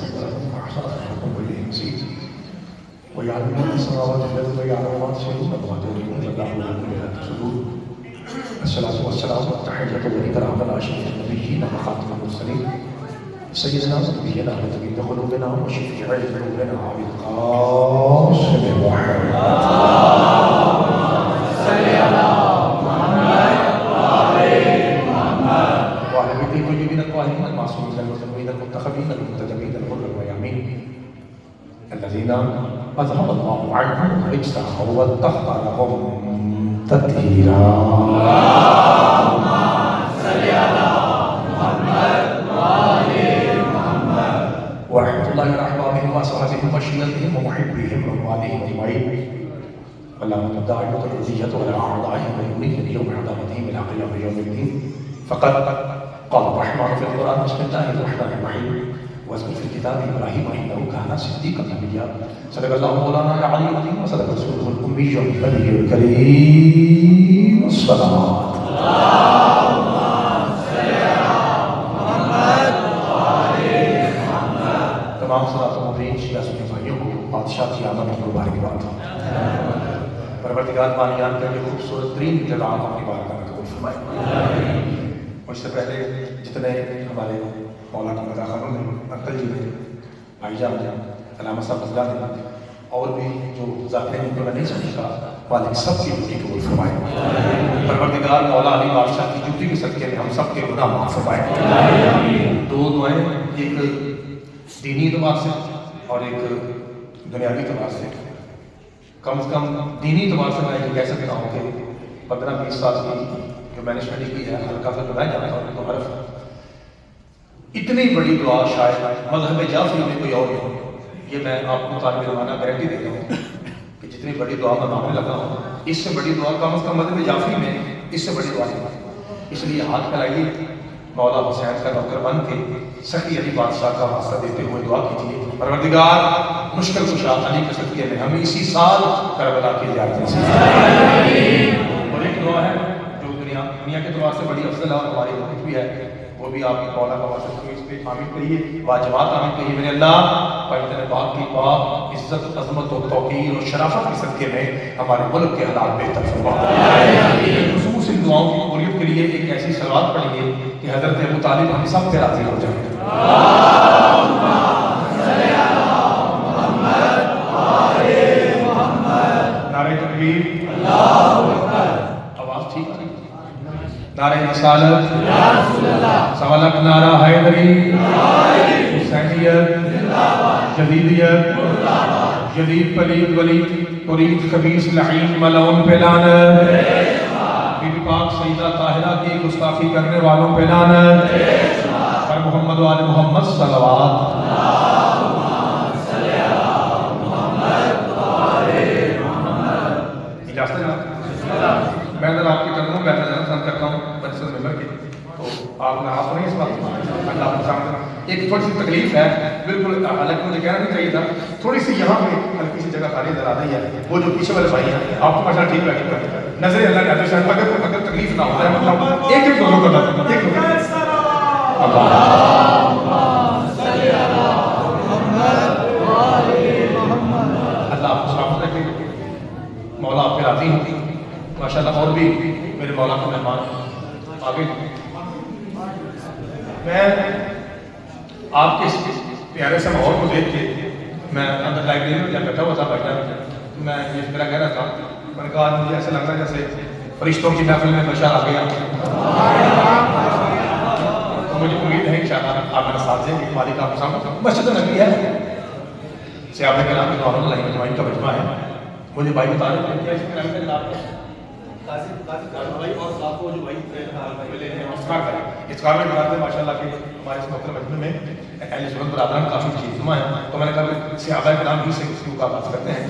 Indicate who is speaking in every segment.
Speaker 1: استغفرهم وأحسنهم وإليه المصير ويعلم ما في السماوات والأرض ويعلم ما تسرون وما تعلنون والله يعلم ما تبصرون. الصلاة والسلام والتحية والإكرام على أشرف النبيين وخاتم المرسلين سيدنا ونبينا وطبيب قلوبنا وشفيع ذنوبنا أبي القاسم محمد صل على محمد وآل محمد وعلى بيت الطيبين الطاهرين المعصومين المذنبين المنتخبين المنتدبين الغر الميامين الذين أذهب الله عنهم الرجس وطهرهم تطهيرا. اللهم صل على محمد وآل محمد ورحمة الله وأحبابهم وصحبهم وشيعتهم ومحبيهم وأموالهم أجمعين ولا مدعي الرزية ولا أعضائهم ويمنيهم يوم عظمتهم إلى قيام يوم الدين. فقد قال الرحمن في القرآن بسم الله الرحمن الرحيم واذكر في الكتاب إبراهيم إنه كان صديقا نبيا. صدق الله مولانا العلي العظيم وصدق رسوله الأمي النبي الكريم. الصلاة اللهم صل على محمد وآل محمد. تمام صلاة و تسلیم شیعہ سنی بھائیوں کو بادشاہ کی آمد کی مبارکباد. پروردگار بانیان کا یہ خوبصورت ترین انتظام اپنی بارگاہ میں قبول فرمائے. مجھ سے پہلے جتنے ہمارے مولانا رضا خانم نے انکل جی نے بھائی جان علامہ صاحب رضا نے اور بھی جو ذاکرین ہیں جو میں نہیں سمجھتا مالک سب کی ڈیوٹی قبول فرمائے. پروردگار مولا علی بادشاہ کی ڈیوٹی کے صدقے میں ہم سب کے گناہ معاف فرمائے. دو دعائیں ایک دینی اعتبار سے اور ایک دنیاوی اعتبار سے. کم از کم دینی اعتبار سے میں یہ کہہ سکتا ہوں کہ 15-20 سال کی جو میں نے اسٹڈی کی ہے ہلکا سا جو میں جانتا ہوں تو حرف اتنی بڑی دعا شاید مذہب جعفری میں کوئی اور نہیں. یہ میں آپ کو طالب علمانہ گارنٹی دیتا ہوں کہ جتنی بڑی دعا میں مانگنے لگا ہوں اس سے بڑی دعا کم از کم مذہب جعفری میں اس سے بڑی دعا نہیں. اس لیے ہاتھ پھیلائیے مولا حسین کا نوکر بن کے سخی علی بادشاہ کا واسطہ دیتے ہوئے دعا کیجیے پروردگار مشکل کشا علی کے صدقے میں ہمیں اسی سال کربلا کی زیارت نصیب فرمائے. اور ایک دعا ہے جو دنیا کے اعتبار سے بڑی افضل ہے اور ہماری وقت بھی ہے وہ بھی آپ مولا کا واسطہ ہوئے اس پہ آمین کریے واجبات آمین کریے. میرے اللہ پاکستان پاک کی پاک عزت عظمت و توقیر و شرافت کے صدقے میں ہمارے ملک کے حالات بہتر فرما. خصوص ان دعاؤں کی قبولیت کے لیے ایک ایسی صلوات پڑھیے کہ حضرت ابو طالب ہم سب پہ راضی ہو جائیں. اللہم صل علی محمد وآل محمد. نعرہ تکبیر اللہ اکبر. آواز ٹھیک ہے. نعرہ رسالت یا رسول اللہ. سوالک نعرہ حیدری حسینیت جدیدیت جدید پلید ولید قریب خبیث لعین ملعون پہ لعنت. بی بی پاک سیدہ طاہرہ کی گستاخی کرنے والوں پہ لعنت. پر محمد و آل محمد صلوات. اجازت ہے میں ذرا آپ کی قدموں میں نظر پسند کرتا ہوں بنسل ممبر کی تو آپ نے آپ نہیں اس وقت اللہ کے سامنے ایک تھوڑی سی تکلیف ہے بالکل حالانکہ مجھے کہنا نہیں چاہیے تھا تھوڑی سی یہاں پہ ہلکی سی جگہ خالی نظر آ رہی ہے وہ جو پیچھے والے بھائی ہیں آپ کو مسئلہ ٹھیک لگے گا نظر اللہ کے شاید اگر تکلیف نہ ہوتا ہے مطلب ایک ایک دونوں کرنا ایک اللہ آپ کو سلامت رکھے. مولا آپ پہ راضی ہوں ماشاءاللہ. اور بھی میرے مولا کا مہمان آگے میں آپ کے پیارے سے ماحول کو دیکھ کے میں اندر لائبریری میں جب بیٹھا ہوا تھا بیٹھا میں یہ میرا کہہ رہا تھا میں نے کہا مجھے ایسا لگ رہا ہے جیسے فرشتوں کی محفل میں بشار آ گیا. تو مجھے امید ہے انشاءاللہ آپ میرا ساتھ دیں گے. مالک آپ کے سامنے مسجد نبی ہے صحابہ کرام رضوان اللہ علیہم اجمعین کا مجمع ہے. مجھے بھائی بتا رہے تھے اس میں بھائی اور ساتھ وہ جو بھائی اذکار میں بتاتے ہیں ماشاءاللہ کہ ہمارے اس محترم مجمع میں اہل سنت برادران کافی چیز نما ہے تو میں نے کہا صحابہ کرام ہی سے اس کی مقابلت کرتے ہیں.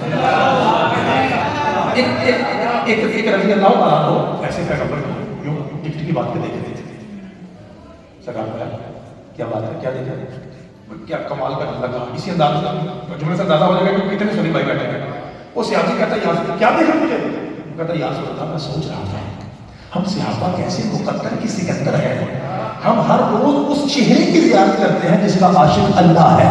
Speaker 1: ایک رضی اللہ تعالیٰ کو ایسے پیغمبر یوں ٹکٹ کی بات پہ دیکھے تھے سرکار کو کیا بات ہے کیا دیکھا کیا کمال کا اللہ کہا اسی انداز سے جملے سے اندازہ ہو جائے گا کہ اتنے سنی بھائی بیٹھے ہیں. وہ صحابی کہتا ہے یا رسول کیا دیکھا مجھے کہتا ہے یا رسول اللہ میں سوچ رہا تھا ہم صحابہ کیسے مقدر کی سکندر ہیں ہم ہر روز اس چہرے کی زیارت کرتے ہیں جس کا عاشق اللہ ہے.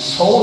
Speaker 1: 100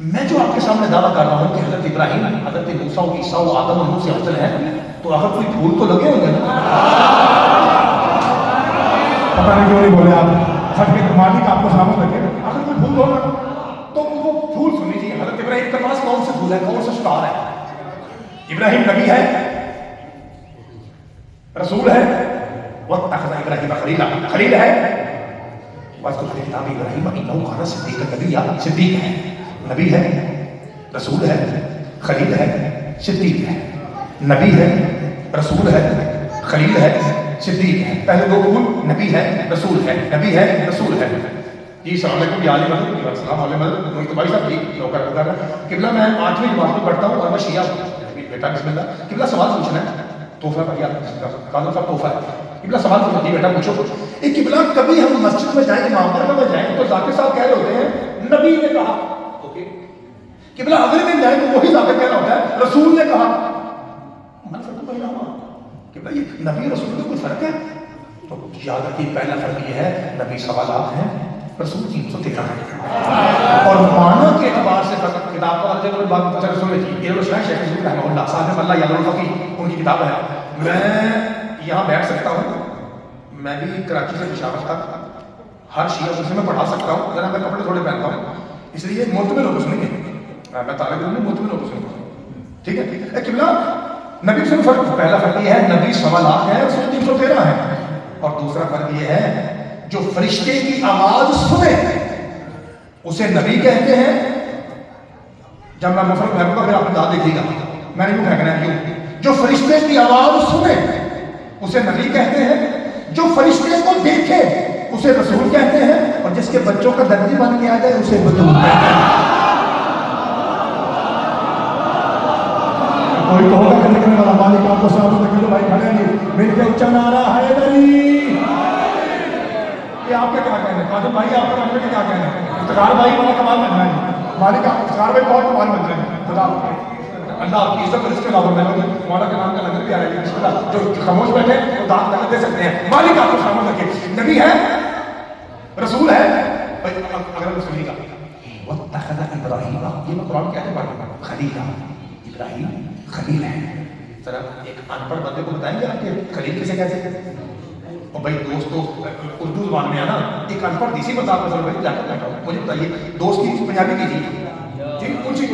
Speaker 1: میں جو آپ کے سامنے دعویٰ کر رہا ہوں کہ حضرت ابراہیم، حضرت موسیٰ، عیسیٰ و آدم اور نوح سے افضل ہے، تو آخر کوئی پھول تو لگے ہوں گے نا؟
Speaker 2: پتہ نہیں کیوں نہیں بولے آپ، سچ میں مالک آپ کو سلامت رکھے، آخر کوئی پھول ہوگا
Speaker 1: تو وہ پھول سن لیجیے، حضرت ابراہیم کے پاس کون سے پھول ہے، کون سا شعار ہے؟ ابراہیم نبی ہے، رسول ہے، واتخذ ابراہیم خلیلا، خلیل ہے، واذکر فی الکتاب ابراہیم انہ کان صدیقا نبیا، صدیق ہے، نبی ہے، رسول ہے، خلیل ہے، صدیق ہے، نبی ہے، رسول ہے، خلیل ہے، صدیق ہے۔ پہلے دو پھول نبی ہے، رسول ہے، نبی ہے، رسول ہے۔ جی السلام علیکم، یا علی مدد، السلام علیکم، محمد بھائی صاحب جی نوکر گزار قبلہ میں 8ویں جماعت میں پڑھتا ہوں اور میں شیعہ ہوں۔ بیٹا بسم اللہ، قبلہ سوال پوچھنا ہے، تحفہ بھیا قادر صاحب تحفہ ہے، قبلہ سوال پوچھنا جی بیٹا پوچھو۔ ایک قبلہ کبھی ہم مسجد میں جائیں، امام بارگاہ میں جائیں تو ذاکر صاحب کہہ رہے ہوتے ہیں نبی نے کہا، قبلہ اگلے دن جائیں تو وہی ذاکر کہہ رہا ہوتا ہے رسول نے کہا۔ میں فرق بینہما، قبلہ یہ نبی رسول میں کوئی فرق ہے؟ تو یاد رکھیے پہلا فرق یہ ہے نبی سوالات ہیں، رسول 313 ہے، اور معنی کے اعتبار سے کتاب کا جب بات بچہ رسول نے کی یہ روشن شیخ رسول رحمہ اللہ صاحب اللہ یاد الفقی ان کی کتاب ہے۔ میں یہاں بیٹھ سکتا ہوں، میں بھی کراچی سے پشاور تک ہر شیعہ مسلم میں پڑھا سکتا ہوں، ذرا میں کپڑے تھوڑے پہنتا ہوں، اس لیے معتمد ہو کے سنیں گے، میں طالب علم نہیں معتمد ہو کے سنوں گا، ٹھیک ہے؟ قبلہ نبی سے فرق، پہلا فرق یہ ہے نبی سوالات ہے، رسول 313 ہے، اور دوسرا فرق یہ ہے جو فرشتے کی آواز سنے اسے نبی کہتے ہیں۔ جب میں مفرد پھینکوں گا پھر آپ انداز دیکھیے گا، میں نے کیوں پھینکنا ہے، کیوں؟ جو فرشتے کی آواز سنے اسے نبی کہتے ہیں، جو فرشتے کو دیکھے اسے رسول کہتے ہیں، اور جس کے بچوں کا درجی بن کے آ جائے اسے بطول کہتے ہیں۔
Speaker 2: کوئی تو ہوگا کرنے والا، مالک آپ کو سلامت رکھے، جو بھائی کھڑے ہیں مل کے اچھا نعرہ حیدری۔ یہ آپ کا کیا کہنا ہے قاسم بھائی، آپ کا رحمت کا کیا کہنا ہے؟ افتخار بھائی والا کمال بن رہا ہے، مالک آپ افتخار بھائی بہت کمال بن رہے ہیں، خدا اللہ آپ کی عزت اور اس کے علاوہ میں مولا کے نام کا لنگر بھی آ رہا ہے، بسم اللہ، جو خاموش بیٹھے وہ دانت لگا دے سکتے ہیں۔ مالک آپ کو سلامت رکھے، نبی ہے، رسول ہے، اگر رسول کا واتخذ ابراہیم، یہ میں قرآن کیا ہے خلیل، ابراہیم خلیل ہے۔ ذرا ایک ان پڑھ بندے کو بتائیں گے آپ کے خلیل کسے کہتے ہیں؟ اور بھائی دوست تو اردو زبان میں ہے نا، ایک ان پڑھ دیسی بتا کر بھائی جا کر بیٹھا ہوں، مجھے بتائیے دوست کی پنجابی کی جی کون سی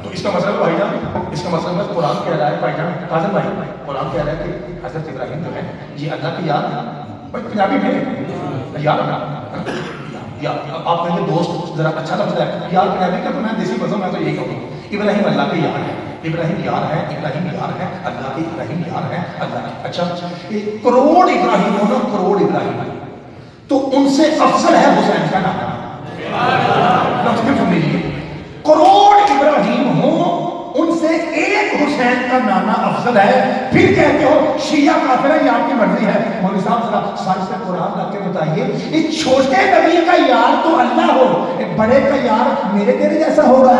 Speaker 2: تو اس کا مطلب بھائی جان، اس کا مطلب ہے قرآن کہہ رہا ہے بھائی جان قاسم بھائی، قرآن کہہ رہا ہے کہ حضرت ابراہیم جو ہے یہ اللہ کی یاد ہے، بھائی پنجابی میں یاد ہے، آپ کہیں گے دوست ذرا اچھا لفظ ہے یار پنجابی کا، تو میں دیسی بزوں میں تو یہی کہوں گا ابراہیم اللہ کی یار ہے، ابراہیم یار ہے، ابراہیم یار ہے اللہ کی، ابراہیم یار ہے اللہ کی۔ اچھا کروڑ ابراہیم ہو نا، کروڑ ابراہیم تو ان سے افضل ہے حسین کا نام، سن لیجیے، کروڑ ابراہیم ہو ان سے ایک حسین کا نانا افضل ہے، پھر کہتے ہو شیعہ کافر ہے، یہ آپ کی مرضی ہے۔ مولوی صاحب ذرا سچ سے قرآن لا کے بتائیے، ایک چھوٹے نبی کا یار تو اللہ ہو، ایک بڑے کا یار میرے تیرے جیسا ہوگا؟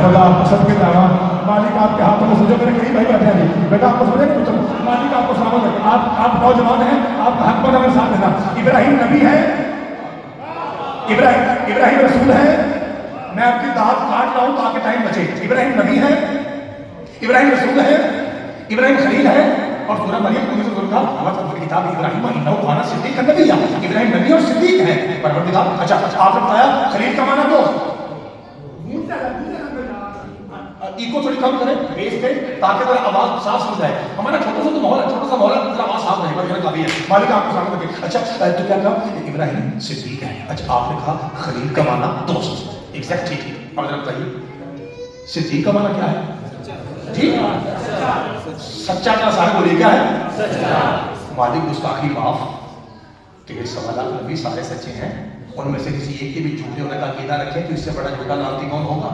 Speaker 2: خدا آپ کو سب کے دعویٰ، مالک آپ کے ہاتھوں میں سجو، میرے قریب بھائی بیٹھے ہیں بیٹا آپ کو سمجھے نہیں پوچھو، مالک آپ کو سلامت رکھے، آپ نوجوان ہیں، آپ کا حق بنا میرے ساتھ دینا۔ ابراہیم نبی ہے، ابراہیم رسول ہے، میں آپ کی دانت کاٹ رہا ہوں تاکہ ٹائم بچے۔ ابراہیم نبی ہے، ابراہیم رسول ہے، ابراہیم خلیل ہے، اور سورہ مریم 19 کا کتاب ابراہیم انہ کان صدیقا نبیا، ابراہیم نبی اور صدیق ہے پروردگار۔ اچھا آپ نے بتایا خلیل کا معنی دوست، ایگو تھوڑی کم کریں بیس پہ تاکہ ذرا آواز صاف سمجھ جائے، ہمارا چھوٹا سا تو ماحول ہے، چھوٹا سا ماحول ہے، ذرا آواز صاف رہے گا کافی ہے۔ مالک آپ کو سامنے رکھے، اچھا تو کیا کہا ابراہیم صدیق ہے، اچھا آپ نے کہا خلیل کا معنی دوست، ایگزیکٹ ٹھیک ہے، اب ذرا بتائیے صدیق کا معنی کیا ہے؟ ٹھیک سچا کا سارے بولیے کیا ہے؟ مالک گستاخی معاف، تیرے سوالات نبی سارے سچے ہیں، ان میں سے کسی ایک کے بھی جھوٹے ہونے کا عقیدہ رکھے تو اس سے بڑا جھوٹا لانتی کون ہوگا؟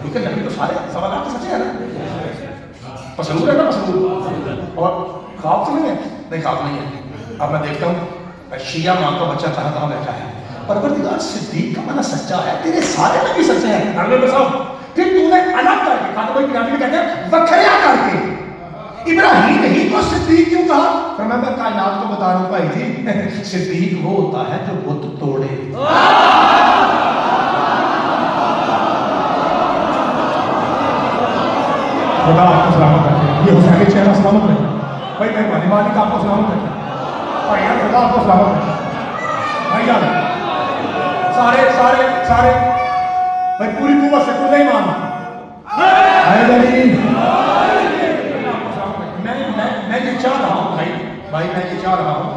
Speaker 2: کیونکہ نبی تو سارے سوالات تو سچے ہیں نا، مسرور ہے نا، مسرور، اور خواب تو نہیں ہے، نہیں خواب نہیں ہے۔ اب میں دیکھتا ہوں شیعہ ماں کا بچہ کہاں کہاں بیٹھا ہے، پروردگار صدیق کا معنی سچا ہے، تیرے سارے نبی سچے ہیں، پھر تو نے الگ کر کے، کوئی پنجابی میں کہتے ہیں وکھریا کر کے ابراہیم ہی کو صدیق کیوں کہا؟ فرمایا میں کائنات کو بتا رہا ہوں بھائی جی صدیق وہ ہوتا ہے جو بت توڑے. خدا آپ کو سلامت رکھے. یہ حسین کا چہرہ سلامت رکھے بھائی. مہربانی مالک آپ کو سلامت رکھے بھائی یار. خدا آپ کو سلامت رکھے بھائی یار. سارے سارے سارے بھائی پوری قوت سے کل ایمان. میں یہ چاہ رہا ہوں بھائی میں یہ چاہ رہا ہوں.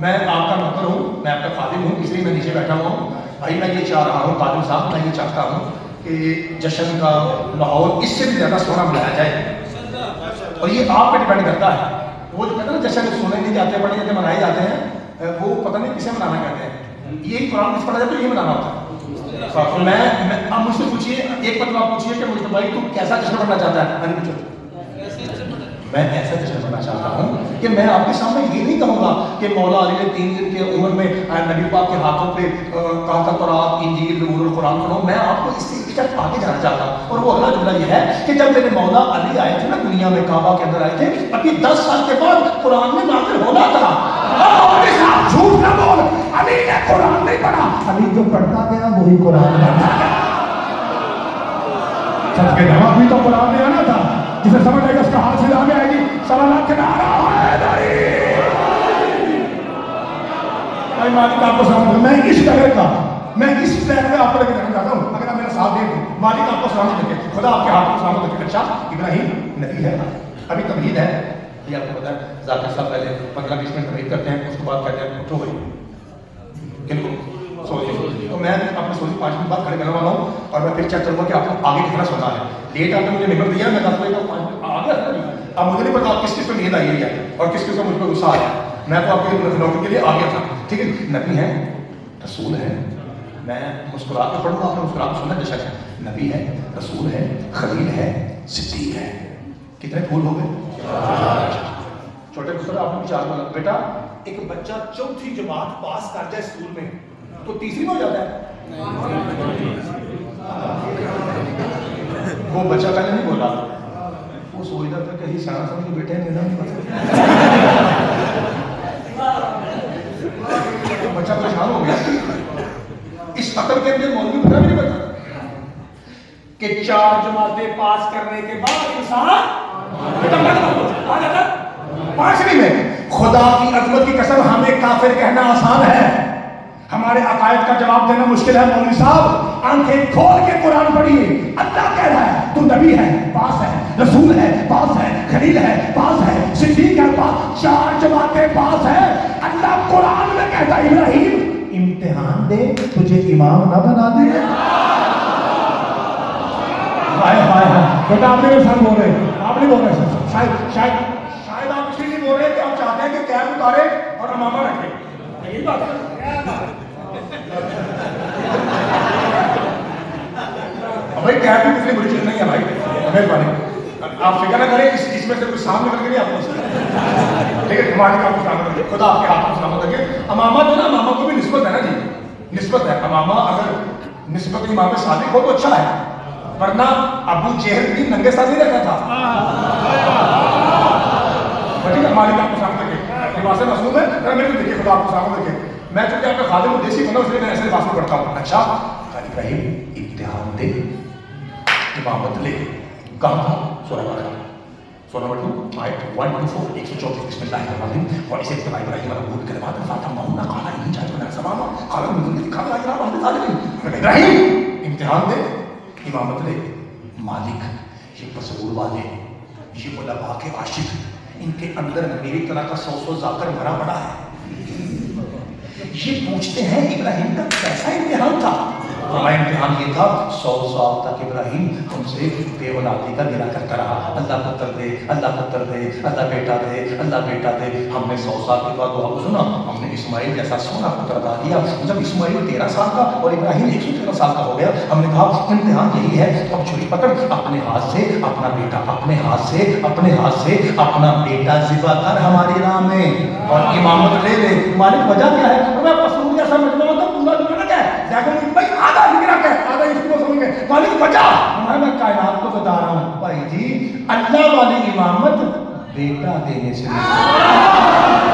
Speaker 2: میں آپ کا نوکر ہوں, میں آپ کا خادم ہوں, اس لیے میں نیچے بیٹھا ہوا ہوں. بھائی میں یہ چاہ رہا ہوں خادم صاحب, میں یہ چاہتا ہوں کہ جشن کا ماحول اس سے بھی زیادہ سونا بنایا جائے. اور یہ آپ پہ ڈیپینڈ کرتا ہے. وہ جو کہتے ہیں نا جشن سونے نہیں جاتے پڑھے جاتے منائے جاتے ہیں, وہ پتہ نہیں کسے منانا کہتے ہیں. یہ قرآن کس پڑھا جائے تو یہ منانا ہوتا ہے. میں اب مجھ سے پوچھیے ایک مطلب پوچھیے کہ مجھے بھائی تو کیسا جشن کرنا چاہتا ہے. میں نے پوچھا میں ایسا جشن کرنا چاہتا ہوں کہ میں آپ کے سامنے یہ نہیں کہوں گا کہ مولا علی نے 3 دن کے عمر میں نبی پاک کے ہاتھوں پہ کہا تھا قرآن انجیل زبور اور قرآن پڑھو. میں آپ کو اس سے ایک اسٹیپ آگے جانا چاہتا ہوں. اور وہ اگلا جملہ یہ ہے کہ جب میرے مولا علی آئے تھے نا دنیا میں, کعبہ کے اندر آئے تھے, ابھی 10 سال کے بعد قرآن میں نازل ہونا تھا. جھوٹ نہ بول, علی نے قرآن نہیں پڑھا, علی جو پڑھتا گیا وہی قرآن پڑھتا گیا. سچ کے جواب بھی تو قرآن میں آنا تھا. جسے سمجھ آئے گا اس کا ہاتھ سے آگے آئے گی. سلام کے نعرہ مالک آپ کو سلام. میں اس طرح کا میں اس طرح میں آپ کو لے کے جانا چاہتا ہوں. اگر آپ میرا ساتھ دیں تو مالک آپ کو سلام رکھے. خدا آپ کے ہاتھ کو سلام رکھے. اچھا ابراہیم نبی ہے, ابھی تمہید ہے. یہ آپ کو پتا ہے ذاکر صاحب پہلے 15-20 منٹ تمہید کرتے ہیں, اس کے بعد کہتے ہیں اٹھو بھائی کن کو سوچے. تو میں اپنے سوچی 5 منٹ بعد کھڑے کرنے والا ہوں اور میں پھر چیک کروں گا کہ آپ کو آگے کتنا سونا ہے. لیٹ آپ نے مجھے نمبر دیا, میں 10 بجے کا 5 منٹ آگے. اب مجھے نہیں پتا آپ کس کس کو نیند آئی ہے اور کس کس کو مجھ پہ غصہ آیا. میں تو آپ کے نوکری کے لیے آ گیا تھا. ٹھیک ہے, نبی ہے, رسول ہے. میں مسکرا کے پڑھوں گا, آپ نے مسکرا کے سننا جیسا ہے. نبی ہے, رسول ہے, خلیل ہے, صدیق ہے. کتنے پھول ہو گئے چھوٹے بچے. آپ نے 4 بولا بیٹا ایک بچہ 4تھی جماعت پاس کر جائے اسکول میں تو تیسری میں ہو جاتا ہے. وہ بچہ پہلے نہیں بولا, وہ سوچتا تھا کہیں سارا سمجھ کے بیٹے نہیں بچہ پریشان ہو گیا. اس عقل کے اندر مولوی پتہ بھی نہیں پتا کہ 4 جماعتیں پاس کرنے کے بعد انسان 5ویں میں. خدا کی عظمت کی قسم ہمیں کافر کہنا آسان ہے, ہمارے عقائد کا جواب دینا مشکل ہے. مولوی صاحب آنکھیں کھول کے قرآن پڑھیے. اللہ کہہ رہا ہے تو نبی ہے, پاس ہے, رسول ہے, پاس ہے, خلیل ہے, پاس ہے, صدیق ہے, پاس. 4 جماعتیں پاس ہے. اللہ قرآن میں کہتا ہے ابراہیم امتحان دے تجھے امام نہ بنا دے. بیٹا آپ نے سر بول رہے, آپ نہیں بول رہے. شاید آپ اس لیے بول رہے ہیں کہ آپ چاہتے ہیں کہ کیپ اتارے اور امامہ رکھے. یہی بات ہے بھائی. کیپ بھی کتنی بری چیز نہیں ہے بھائی, مہربانی آپ فکر نہ کریں. اس میں سے کوئی سامنے کر کے نہیں آپ کو. ٹھیک ہے, ہمارے آپ کو سلامت رکھے. خدا آپ کے ہاتھ کو سلامت رکھے. امامہ جو نا, امامہ کو بھی نسبت ہے نا جی, نسبت ہے. امامہ اگر نسبت امام صادق ہو تو اچھا ہے, ورنہ ابو جہل بھی ننگے ساتھ نہیں رکھا تھا. ٹھیک ہے, مالک آپ کو سلامت رکھے. لباس معصوم ہے, میرے کو دیکھیے. خدا آپ کو سلامت رکھے. میں چونکہ آپ کا خادم ہوں, دیسی بندہ, اس لیے میں ایسے لباس میں پڑھتا ہوں. اچھا ابراہیم امتحان دے امامت لے. کہاں تھا؟ سورہ بقرہ, سورہ بقرہ آیت 124 134. بسم اللہ الرحمن الرحیم. اور اسے ابتدائی ابراہیم ربود کے بعد فاتح مہونہ قالا نہیں جائے تو سماما قالا من قال لا الہ الا اللہ. ابراہیم امتحان دے امامت لے. مالک یہ تصور والے, یہ علماء کے عاشق, ان کے اندر میری طرح کا 100 ذاکر بھرا پڑا ہے. یہ پوچھتے ہیں ابراہیم کا کیسا امتحان تھا. ہمارا امتحان یہ تھا 100 سال تک ابراہیم ہم سے بے اولادی کا گرا کرتا رہا. اللہ پتر دے, اللہ پتر دے, اللہ بیٹا دے, اللہ بیٹا دے. ہم نے 100 سال کے بعد دعا کو سنا, ہم نے اسماعیل جیسا سونا پتر ادا کیا. جب اسماعیل 13 سال کا اور ابراہیم 113 سال کا ہو گیا, ہم نے کہا امتحان یہی ہے, اب چھری پکڑ, اپنے ہاتھ سے اپنا بیٹا, اپنے ہاتھ سے اپنا بیٹا ذبح کر ہماری راہ میں اور امامت لے لے. مالک وجہ کیا ہے؟ میں پسند جیسا مجمع ہوتا پورا دنیا کیا ہے, لیکن بھائی آدھا فکرہ کیا ہے, آدھا اس کو سمجھ گئے. مالک وجہ میں کائنات کو بتا رہا ہوں بھائی جی, اللہ والی امامت بیٹا دینے سے نہیں.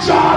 Speaker 2: 4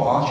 Speaker 2: 5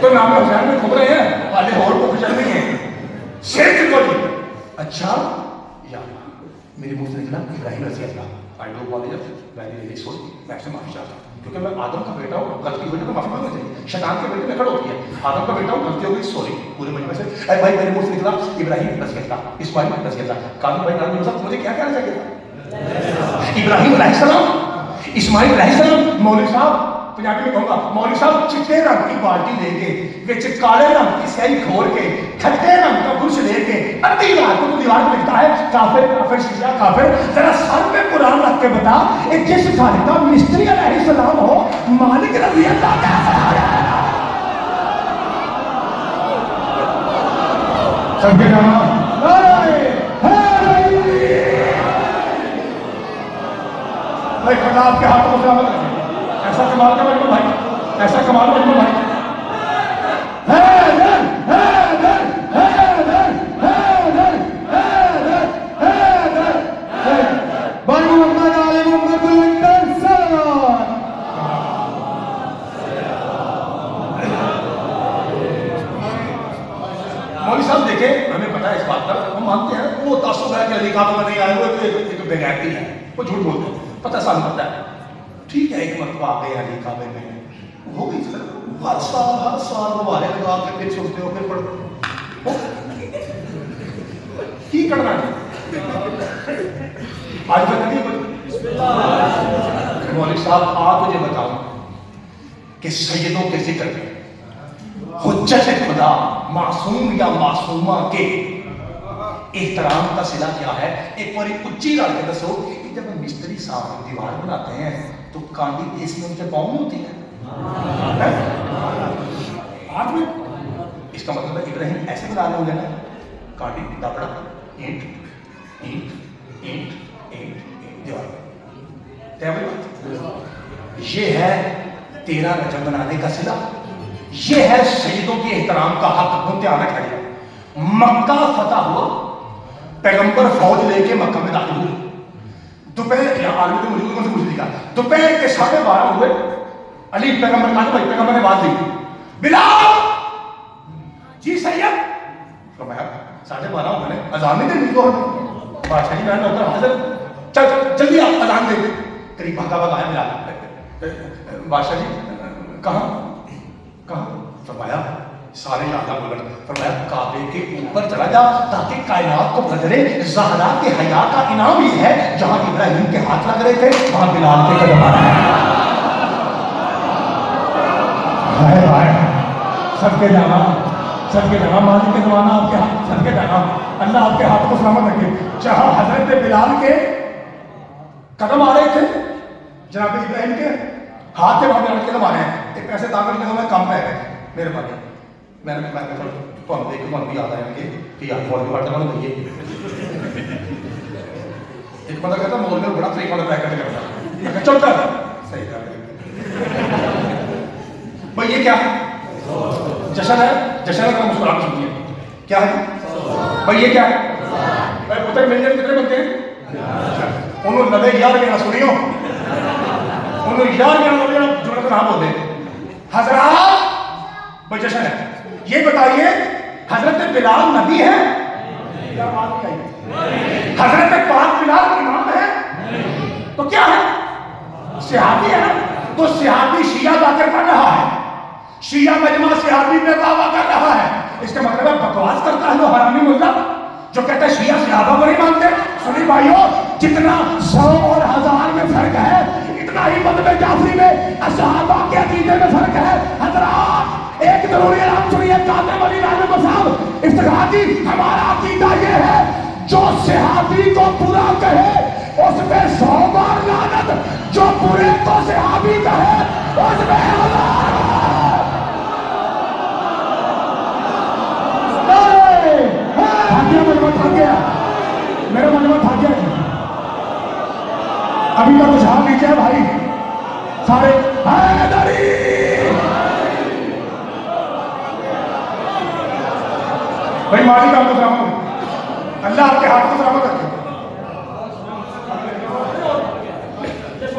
Speaker 2: تو نام حسین میں کھب رہے ہیں والے اور کو کچھ نہیں ہے شیخ کو جی اچھا یا میرے منہ سے نکلا ابراہیم رضی اللہ I do apologise very very sorry میں سے معافی چاہتا ہوں کیونکہ میں آدم کا بیٹا ہوں غلطی ہوئی تو معافی مانگنا چاہیے شیطان کے بیٹے میں کھڑا ہوتی ہے آدم کا بیٹا ہوں غلطی ہو گئی سوری پورے مجمع سے اے بھائی میرے منہ سے نکلا ابراہیم رضی اللہ اسماعیل رضی اللہ قادر بھائی نام صاحب مجھے کیا کہنا چاہیے تھا ابراہیم علیہ السلام اسماعیل علیہ السلام مولوی صاحب پنجابی میں کہوں گا مولوی صاحب چٹے رنگ کی بالٹی لے کے وچ کالے رنگ کی سیاہی کھول کے کھٹے رنگ کا برش لے کے ادھی رات کو دیوار پہ لکھتا ہے کافر کافر شیعہ کافر ذرا سر پہ قرآن رکھ کے بتا ایک جس گھر کا مستری علیہ السلام ہو مالک رضی اللہ کا سب کے نام خدا آپ کے ہاتھوں کو سلامت رکھے ایسا کمال کا مجمع بھائی ایسا کمال کا مجمع بھائی بنو محمد علی محمد بلندر سلام مولوی صاحب دیکھیں ہمیں پتا ہے اس بات پر ہم مانتے ہیں وہ تعصب ہے کہ علی کعبہ میں نہیں آئے وہ ایک بغیرتی ہے وہ جھوٹ بولتے ہیں پتہ سال پتہ ہے ٹھیک ہے ایک مرتبہ آ گئے علی کعبے میں ہو گئی ہر سال مبارے لگا کے پھر سنتے ہو پھر پڑھو کی کرنا ہے آج میں نہیں مولوی صاحب آپ مجھے بتاؤ کہ سیدوں کے ذکر میں حجت خدا معصوم یا معصومہ کے احترام کا صلہ کیا ہے ایک بڑی اچھی رات کے دسو کہ جب مستری صاحب دیوار بناتے ہیں تو کانڈی تیز میں ان کے پاؤں میں ہوتی ہے ہاتھ میں اس کا مطلب ہے ابراہیم ایسے بنا رہے ہوں گے نا کانڈی دابڑا اینٹ اینٹ اینٹ اینٹ دیوار یہ ہے تیرا رجب بنانے کا صلہ یہ ہے سیدوں کے احترام کا حق دھیان رکھا مکہ فتح ہوا پیغمبر فوج لے کے مکہ میں داخل ہوئے دوپہر آرمی کے موجود سے پوچھ دیا دوپہر کے 12:30 ہوئے علی پیغمبر کہا بھائی پیغمبر نے بات دی بلال جی سید فرمایا 12:30 ہو گئے اذان نہیں دینی تو بادشاہ جی میں نوکر حاضر چل جلدی آپ اذان دے قریب بھاگا بھاگا ہے بلال بادشاہ جی کہاں کہاں فرمایا سارے لالا بلند فرمایا کعبے کے اوپر چلا جا تاکہ کائنات کو نظرے زہرا کے حیا کا انعام یہ ہے جہاں ابراہیم کے ہاتھ لگ رہے تھے وہاں بلال کے قدم آ رہے ہیں سب کے جہاں مالک کے زمانہ آپ کے ہاتھ سب کے جہاں اللہ آپ کے ہاتھ کو سلامت رکھے جہاں حضرت بلال کے قدم آ رہے تھے جناب ابراہیم کے ہاتھ کے وہاں بلال کے قدم آ رہے ہیں ایک پیسے داخل کے میں کم رہ گئے میرے بھائی میں نے تو ہم دیکھ کے یاد آئے کہ یار مولوی واٹر والے بھائی ایک بندہ کہتا مولوی میں بڑا فریق والا پیکٹ کرتا چل کر صحیح کر بھائی یہ کیا ہے جشن ہے جشن ہے مسکراہٹ سنتی ہے کیا ہے بھائی یہ کیا ہے بھائی پتہ مل جائے کتنے بنتے ہیں انہوں نے 11 گانا سنی ہو انہوں نے 11 گانا جو نام بولتے حضرات بھائی جشن ہے یہ بتائیے حضرت بلال نبی ہے کیا بات ہے حضرت پاک بلال امام ہے تو کیا ہے صحابی ہے تو صحابی شیعہ جا کر پڑھ رہا ہے شیعہ مجمع صحابی میں دعویٰ کر رہا ہے اس کا مطلب ہے بکواس کرتا ہے وہ حرامی ملا جو کہتا ہے شیعہ صحابہ کو نہیں مانتے سنی بھائیو جتنا 100 اور 1000 میں فرق ہے اتنا ہی مذہب جعفری میں صحابہ کے عقیدے میں فرق ہے حضرات ایک ضروری اعلان سنیے قادر ولی رحمہ صاحب افتخار جی ہمارا عقیدہ یہ ہے جو صحابی کو برا کہے اس پہ 100 بار لعنت جو برے کو صحابی کہے اس پہ ہزار مجمع تھک گیا میرا مجمع تھک گیا ابھی تو کچھ حال نیچے ہے بھائی سارے حیدری بھائی مالک آپ کو سلامت اللہ آپ کے ہاتھ کو سلامت رکھے بسم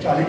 Speaker 2: 40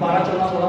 Speaker 2: 12-14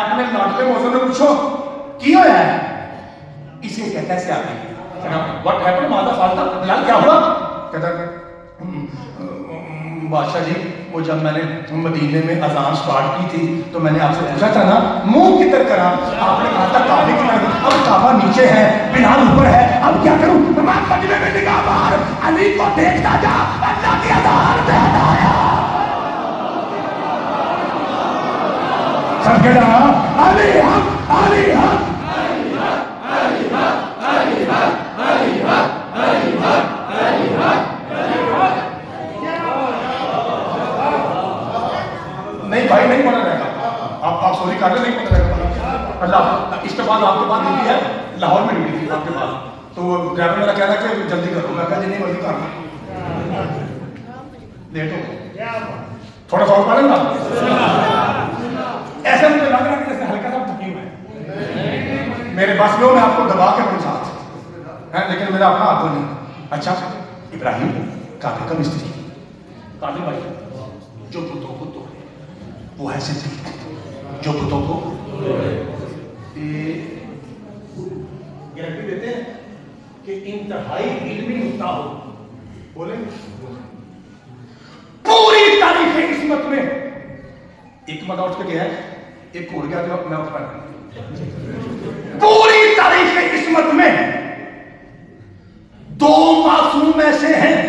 Speaker 2: اپنے لاڈلے موزن نے پوچھو کی ہوا ہے؟ اسے کہتا ہے سیاپی. واٹ ہیپن ماذا فعلت؟ بلال کیا ہوا؟ کہتا ہے بادشاہ جی وہ جب میں نے مدینے میں اذان سٹارٹ کی تھی تو میں نے آپ سے پوچھا تھا نا منہ کدھر کرا، آپ نے کہا تھا کعبے کی طرف. اب کعبہ نیچے ہے، بلال اوپر ہے، اب کیا کروں؟ میں مجمع میں نگاہ مار، علی کو دیکھتا جا، اللہ کی اذان دے آیا. سب کے جا علی حق، علی حق، نہیں بھائی نہیں پڑھا رہے گا. آپ سوری کر لیں، نہیں پڑھا رہے گا. اللہ اس کے بعد آپ کے پاس ڈیوٹی ہے، لاہور میں ڈیوٹی تھی آپ کے پاس. تو ڈرائیور میرا کہہ رہا کہ جلدی کرو. میں کہا جی نہیں جلدی کرنا، لیٹ ہو گیا. تھوڑا سا اور پڑھیں گا. ایسا مجھے لگ رہا ہے کہ جیسے ہلکا سا تھکی ہوا ہے میرے پاس میں ہو، میں آپ کو دبا کے اپنے ساتھ ہے، لیکن میرا اپنا آپ کو نہیں. اچھا ابراہیم کعبے کا مستری، کعبے بھائی جو بتوں کو توڑے وہ ہے صدیق، جو بتوں کو گارنٹی دیتے ہیں کہ انتہائی علمی نقطہ ہو. بولیں پوری تاریخ عصمت میں ایک مدہ اٹھ کے گیا ہے، ایک اڑ گیا جو میں اٹھ پایا. پوری تاریخ عصمت میں دو معصوم ایسے ہیں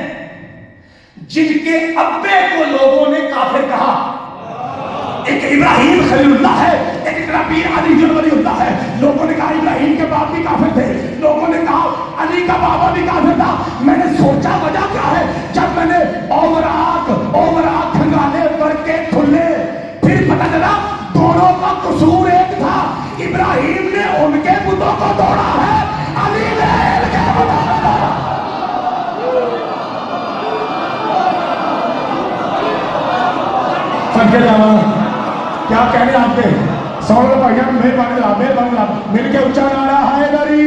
Speaker 2: جن کے ابے کو لوگوں نے کافر کہا. ایک ابراہیم خلیل اللہ ہے، ایک ابراہیم علی جنوری اللہ ہے. لوگوں نے کہا ابراہیم کے باپ بھی کافر تھے، لوگوں نے کہا علی کا بابا بھی کافر تھا. میں نے سوچا وجہ کیا ہے، جب میں نے اوراق کھنگالے پر کے کھلے پھر پتہ چلا دونوں کا قصور ایک تھا. ابراہیم نے ان کے بتوں کو توڑا ہے، علی نے ان کے بتوں کو توڑا. سنکے جانا کیا کہنے آپ کے سوال بھائیاں مہربانی مل کے اونچا نعرہ حیدری.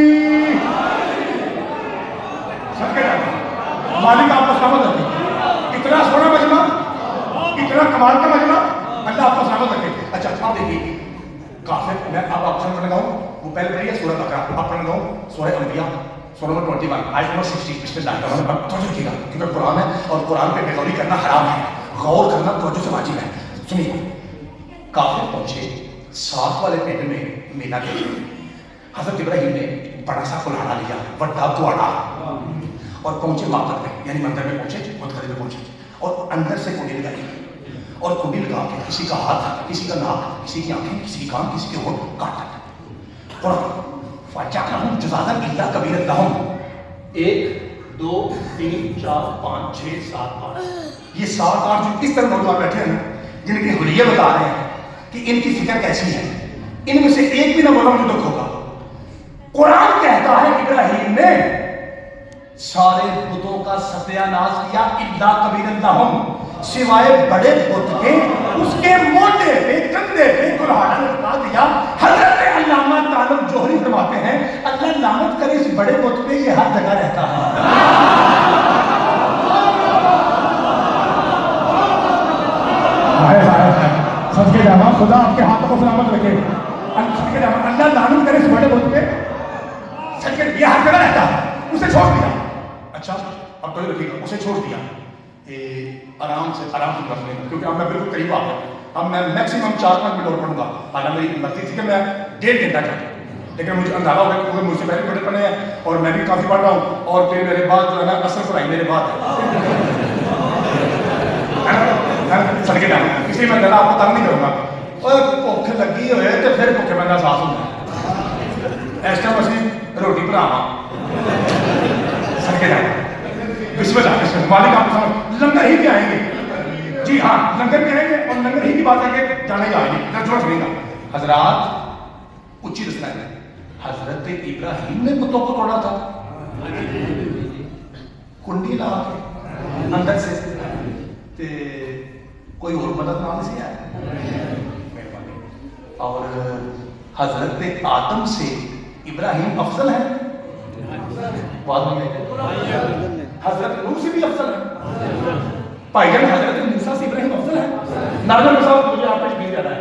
Speaker 2: سنکے جانا مالک آپ کو سلامت رکھے. اتنا سونا مجمع، اتنا کمال کا مجمع، اللہ آپ کو سلامت رکھے. اچھا آپ دیکھیے کافر، میں اب آپ سن لگاؤں وہ پہلے پڑھیے سورہ بقرہ، آپ پڑھ لگاؤں سورہ انبیاء سورہ نمبر 21 آیت نمبر 60. بسم اللہ الرحمن الرحیم. توجہ رکھیے گا کیونکہ قرآن ہے اور قرآن پہ بے غوری کرنا حرام ہے، غور کرنا توجہ سے واجب ہے. سنیے کافر پہنچے 7 والے پنڈ میں مینا کے. حضرت ابراہیم نے بڑا سا کلاڑا لیا، بڑا کوڑا، اور پہنچے معبد میں یعنی مندر میں پہنچے، بت خانے میں پہنچے اور اندر سے کنڈی لگائی اور کنڈی لگا کے کسی کا ہاتھ، کسی کا ناک، کسی کی آنکھیں، کسی کی کان، کسی کے ہونٹ کاٹ ڈالے. اور فَجَعَلَهُمْ جُذَاذًا إِلَّا كَبِيرًا لَهُمْ 1 2 3 4 5 6 7 8 یہ 7 8 جو اس طرح نوجوان بیٹھے ہیں جن کے حلیے بتا رہے ہیں کہ ان کی فکر کیسی ہے، ان میں سے ایک بھی نہ بولا مجھے دکھ ہوگا. قرآن کہتا ہے ابراہیم نے سارے بتوں کا ستیہ ناز کیا الا کبیرا لہم، سوائے بڑے بت کے اس کے موٹے پہ کندھے پہ کلاڑا لٹکا دیا. حضرت علامہ طالب جوہری فرماتے ہیں اللہ لعنت کرے اس بڑے بت پہ، یہ ہر جگہ رہتا ہے. سب کے جانا خدا آپ کے ہاتھوں کو سلامت رکھے. اللہ لعنت کرے اس بڑے بت پہ، سچ یہ ہر جگہ رہتا ہے. اسے چھوڑ دیا. اچھا اب تو رکھیے گا، اسے چھوڑ دیا آرام سے رکھ لیں گا کیونکہ اب میں بالکل قریب آ گیا. اب میں میکسیمم 4-5 منٹ اور پڑھوں گا. حالانکہ میری مرضی تھی کہ میں 1.5 گھنٹہ چاہتا، لیکن مجھے اندازہ ہو گیا کیونکہ مجھ سے پہلے پڑھے ہیں اور میں بھی کافی پڑھ رہا ہوں اور پھر میرے بعد جو ہے نا اثر پڑھائی میرے بعد ہے. سڑ کے جانا اس لیے میں زیادہ آپ کو تنگ نہیں کروں گا. اور بھوک لگی ہوئے تو پھر بھوکے بندہ احساس ہوتا ہے. اس ٹائم اسی روٹی بناوا سڑ کے جانا. بسم اللہ مالک آپ کو لنگر ہی پہ آئیں گے. جی ہاں لنگر پہ آئیں گے اور لنگر ہی کی بات کر کے جانے گا. ترجمہ سنیں گا حضرات. اونچی رسنا ہے. حضرت ابراہیم نے بتوں کو توڑا تھا کنڈی لا کے اندر سے، کوئی اور مدد نہ سے آئے. اور حضرت آدم سے ابراہیم افضل ہے، حضرت نوح سے بھی افضل ہے. بھائی جان حضرت موسیٰ سے ابراہیم افضل ہے. ناظرین صاحب مجھے آپ پہ یقین زیادہ ہے.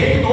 Speaker 2: 1 2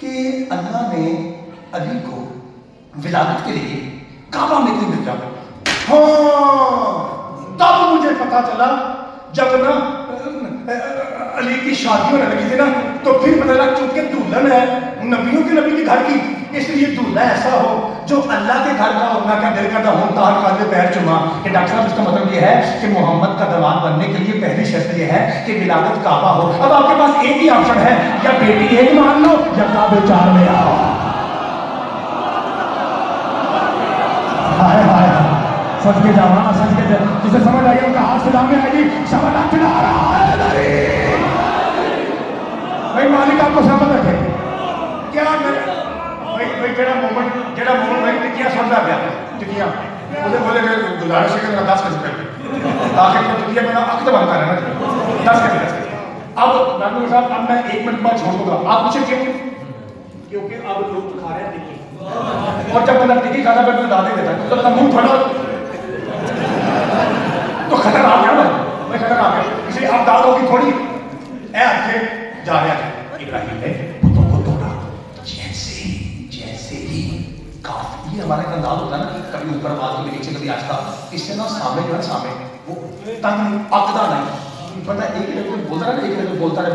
Speaker 2: کہ اللہ نے علی کو ولادت کے لیے کعبہ میں کیوں بھیجا؟ ہاں تب مجھے پتا چلا جب نا علی کی شادی ہونے لگی تھی نا تو پھر پتا لگا چونکہ دلہن ہے نبیوں کے نبی کے گھر کی اس لیے دلہا ایسا ہو جو اللہ کے گھر کا ہونا کا دل کرتا ہوں تاہر قادر پیر چما کہ ڈاکٹر صاحب اس کا مطلب یہ ہے کہ محمد کا داماد بننے کے لیے پہلی شرط یہ ہے کہ ولادت کعبہ ہو. اب آپ کے پاس ایک ہی آپشن ہے یا بیٹی ایک مان لو یا کعبے چار میں آؤ. ہائے ہائے سچ کے جانا سچ کے جسے سمجھ آئی ان کا ہاتھ سلام میں آئی سمجھ آ رہا ہے بھائی مالک آپ کو سمجھ رکھے کیا بھائی جڑا مومنٹ بھائی ٹکیاں سمجھا گیا ٹکیاں بولے گزارش ہے کہ 10 کے تاکہ ٹکیاں میرا عقد بنتا رہنا چاہیے 10 کے. اب ڈاکٹر صاحب اب میں 1 منٹ بعد چھوڑ دوں گا. آپ پوچھیں کیوں؟ کیونکہ اب لوگ کھا رہے ہیں ٹکی اور جب بندہ ٹکی کھاتا ہے تو دادے دیتا ہے تو منہ تھوڑا تو خطر آ گیا میں خطر آ گیا اس لیے اب دادوں کی تھوڑی اے آتے جا رہے ہیں. ابراہیم نے بتوں کو توڑا جیسے ہی کافی یہ ہمارے کا انداز ہوتا ہے نا کہ کبھی اوپر آواز کبھی نیچے کبھی آہستہ اس سے نا سامنے جو ہے سامنے وہ تنگ نہیں عقدہ نہیں پتہ ایک ہی لفظ بولتا رہے ایک لفظ بولتا رہے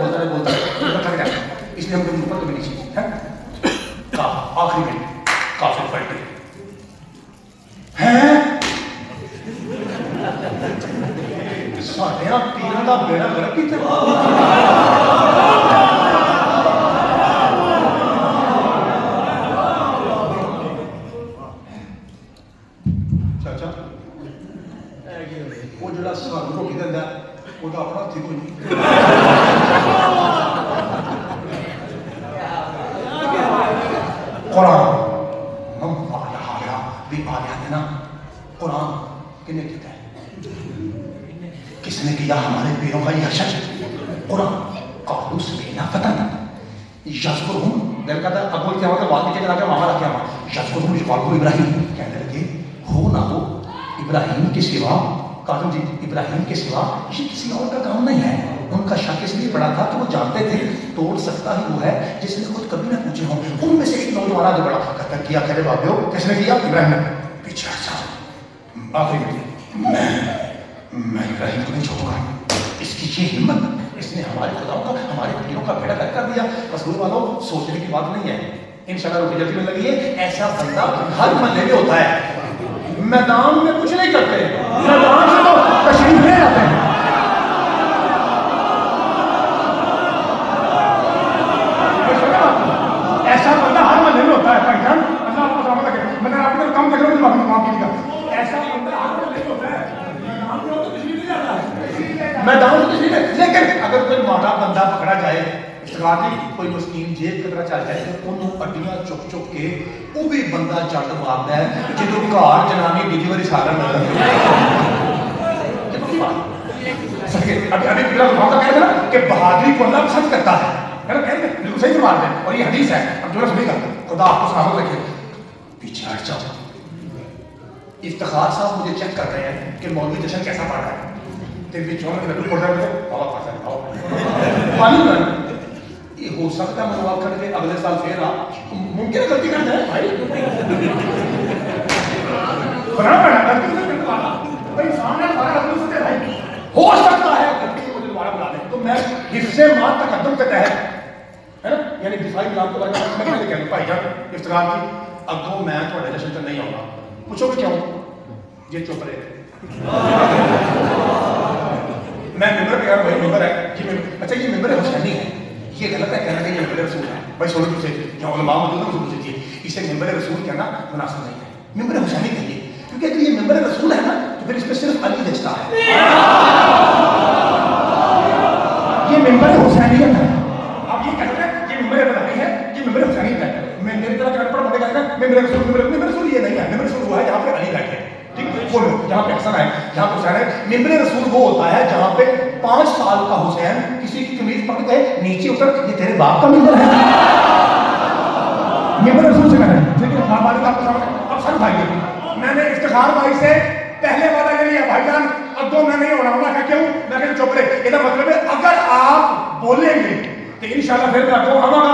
Speaker 2: تھک جائے اس لیے ہم کبھی اوپر کبھی نیچے ہے آخری میں کافی پلٹ ہیں ساڑھے آپ پیروں کا بیڑا گرک کی چاچا وہ جڑا سوال کو کدھر ہے وہ تو اپنا تھی کوئی قرآن ہم آیا بھی آیا ہے نا قرآن کنے کہتا ہے کس نے کیا ہمارے پیروں کا یہ حشر قرآن قالو سمینا فتن یذکرہم دل کہتا ہے ابو کیا ہوتا ہے والد کے لگا وہاں رکھا ہوا یذکرہم یقالو ابراہیم کہنے لگے ہو نہ ہو ابراہیم کے سوا قالو جی ابراہیم کے سوا یہ کسی اور کا کام نہیں ہے. ان کا شک اس لیے پڑا تھا کہ وہ جانتے تھے توڑ سکتا ہی وہ ہے جس نے خود کبھی نہ پوچھے ہوں. ان میں سے ایک نوجوان آگے بڑھا کہتا کیا کرے بابیو کس نے کیا؟ ابراہیم نے. پیچھے سا آخری میں ابراہیم کو نہیں چھوڑوں گا. اس کی یہ ہمت اس نے ہمارے خداؤں کا ہمارے پیروں کا بیڑا غرق کر دیا. رسول والوں سوچنے کی بات نہیں ہے انشاءاللہ روٹی جلدی میں لگی ہے. ایسا بندہ ہر محلے میں ہوتا ہے. میدان میں کچھ نہیں کرتے میدان سے تو تشریف لے جاتے ہیں. ایسا بندہ ہر محلے میں ہوتا ہے. بھائی جان اللہ آپ کو سلامت رکھے. میں نے آپ کو کم کر رہا ہوں معاف کیجیے گا. ایسا بندہ ہر محلے میں ہوتا ہے میدان تو تشریف ہے. لیکن اگر کوئی ماڑا بندہ پکڑا جائے اشتغالی کوئی مسکین جیب کی طرح چل جائے تو انہوں اڈیاں چک چک کے وہ بھی بندہ چٹ مارتا ہے جدو گھر جنانی ڈلیوری سارا نظر ابھی پہلا بھاؤ کا کہہ رہا نا کہ بہادری کو اللہ پسند کرتا ہے بالکل صحیح فرما رہے ہیں. اور یہ حدیث ہے اب جو سنی گا خدا آپ کو سلامت رکھے. پیچھے ہٹ جاؤ. افتخار صاحب مجھے چیک کر رہے ہیں کہ مولوی جشن کیسا پڑھ رہا ہے. یہ ہو سکتا ہے منواب کر کے اگلے سال پھر آپ ممکن ہے غلطی کرتے ہیں بھائی ہو سکتا ہے غلطی کو مجھے دوبارہ بلا دیں تو میں حفظ ما تقدم کے تحت ہے نا یعنی دفاعی نظام کے بارے میں کہنے کہہ بھائی جان افتخار کی اگوں میں تھوڑے جشن تک نہیں آؤں گا. پوچھو کہ کیوں یہ چپ رہے میں ممبر پہ یار بھائی ممبر ہے اچھا یہ ممبر حسینی ہے یہ غلط ہے کہنا کہ یہ ممبر رسول ہے. بھائی سوچ پوچھے جہاں علماء موجود ہیں پوچھ لیجیے اسے ممبر رسول کہنا مناسب نہیں ہے. ممبر حسینی کہیے کیونکہ اگر یہ ممبر رسول ہے نا تو پھر اس پہ صرف علی جچتا ہے. یہ ممبر حسینیت ہے. آپ یہ کہتے ہیں یہ ممبر ابراہیم ہے یہ ممبر حسینیت ہے. میں میری طرح کہنا پڑا بڑے کہتے ہیں ممبر رسول یہ نہیں ہے. ممبر رسول وہ ہے جہاں پہ علی بیٹھے جہاں پہ حسن ہے جہاں پہ حسین ہے. ممبر رسول وہ ہوتا ہے جہاں پہ 5 سال کا حسین کسی کی قمیض پکڑ گئے نیچے اتر یہ تیرے باپ کا ممبر ہے. ممبر رسول سے کہنا ہے لیکن ہمارے آپ کو سمجھ اب سر بھائی میں نے افتخار بھائی سے پہلے وعدہ یہ لیا بھائی جان اب تو میں نہیں ہونا ہوں. میں کیوں میں کہ چپ رہے. یہ مطلب ہے اگر آپ بولیں گے تو انشاءاللہ پھر میں آپ کو آواں گا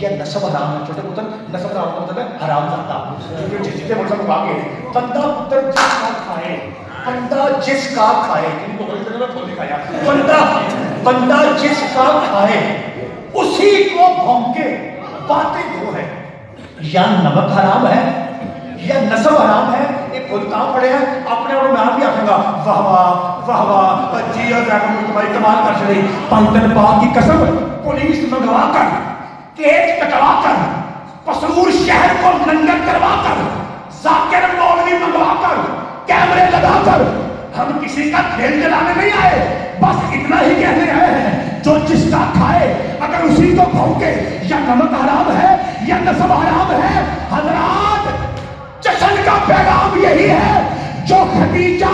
Speaker 2: یا نسب حرام ہے. چھوٹے پتر نسب حرام کا مطلب ہے حرام زادہ. جتنے بڑے سب آگے بندہ پتر جس کا کھائے, بندہ جس کا کھائے, ان کو بڑی طرح کھول دکھایا, بندہ جس کا کھائے اسی کو بھونکے. باتیں دو ہے, یا نمک حرام ہے یا نسب حرام ہے. ایک خود کام پڑے ہیں اپنے اور میں بھی آکھیں گا واہ واہ واہ واہ جی اور تمہاری کمال کر چڑی. پنتن پاک کی قسم پولیس منگوا کر, کیس کٹوا کر, پسرور شہر کو ننگر کروا کر, ذاکر مولوی منگوا کر, کیمرے لگا کر, ہم کسی کا کھیل چلانے نہیں آئے, بس اتنا ہی کہنے آئے ہیں جو جس کا کھائے اگر اسی کو بھونکے. یا نمک حرام ہے یا نسب حرام ہے. حضرات جشن کا پیغام یہی ہے, جو خدیجہ